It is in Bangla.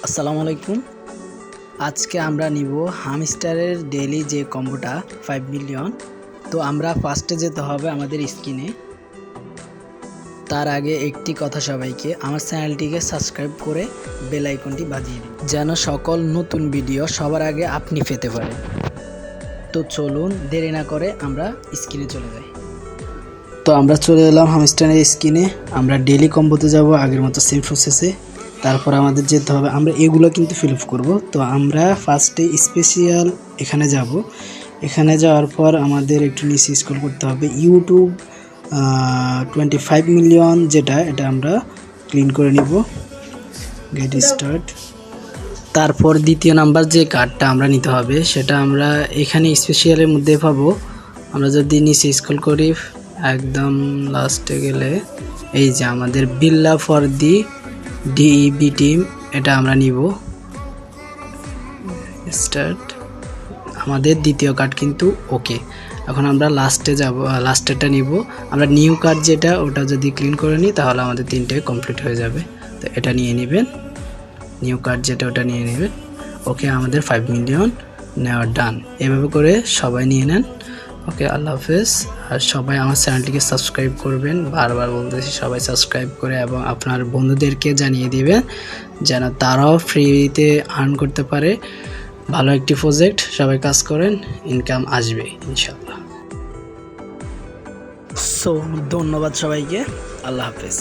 আসসালামু আলাইকুম। আজকে আমরা নিব হামস্টারের ডেইলি যে কম্বোটা 5 মিলিয়ন। তো আমরা ফার্স্টে যেতে হবে আমাদের স্ক্রিনে। তার আগে একটি কথা, সবাইকে আমার চ্যানেলটিকে সাবস্ক্রাইব করে বেল আইকনটি বাজিয়ে দিন, যেন সকল নতুন ভিডিও সবার আগে আপনি পেতে পারেন। তো চলুন দেরি না করে আমরা স্ক্রিনে চলে যাই। তো আমরা চলে এলাম হামস্টারের স্ক্রিনে। আমরা ডেইলি কম্বোতে যাব আগের মতো সেম প্রসেসে। তারপর আমাদের যেতে হবে, আমরা এগুলো কিন্তু ফিল আপ করবো। তো আমরা ফার্স্টে স্পেশাল এখানে যাব। এখানে যাওয়ার পর আমাদের একটু নিচে স্ক্রল করতে হবে। ইউটিউব 25 মিলিয়ন যেটা, এটা আমরা ক্লিন করে নিব। Get start. তারপর দ্বিতীয় নাম্বার যে কার্ডটা আমরা নিতে হবে সেটা আমরা এখানে স্পেশালের মধ্যে পাবো। আমরা যদি নিচে স্ক্রল করি একদম লাস্টে গেলে এই যে আমাদের বিল্লা ফর দি ডিইবি টিম, এটা আমরা নিব। স্টার্ট। আমাদের দ্বিতীয় কার্ড কিন্তু ওকে। এখন আমরা লাস্টে যাব, লাস্টেরটা নিব। আমরা নিউ কার্ড যেটা, ওটা যদি ক্লিন করে নিই তাহলে আমাদের তিনটে কমপ্লিট হয়ে যাবে। তো এটা নিয়ে নেবেন, নিউ কার্ড যেটা ওটা নিয়ে নেবেন। ওকে, আমাদের 5 মিলিয়ন নেওয়া ডান। এভাবে করে সবাই নিয়ে নেন। ওকে, আল্লাহ হাফেজ। আর সবাই আমার চ্যানেলটিকে সাবস্ক্রাইব করবেন, বারবার বলতেছি সবাই সাবস্ক্রাইব করে, এবং আপনার বন্ধুদেরকে জানিয়ে দিবেন যেন তারাও ফ্রিতে আর্ন করতে পারে। ভালো একটি প্রজেক্ট, সবাই কাজ করেন, ইনকাম আসবে ইনশাআল্লাহ। সো ধন্যবাদ সবাইকে, আল্লাহ হাফেজ।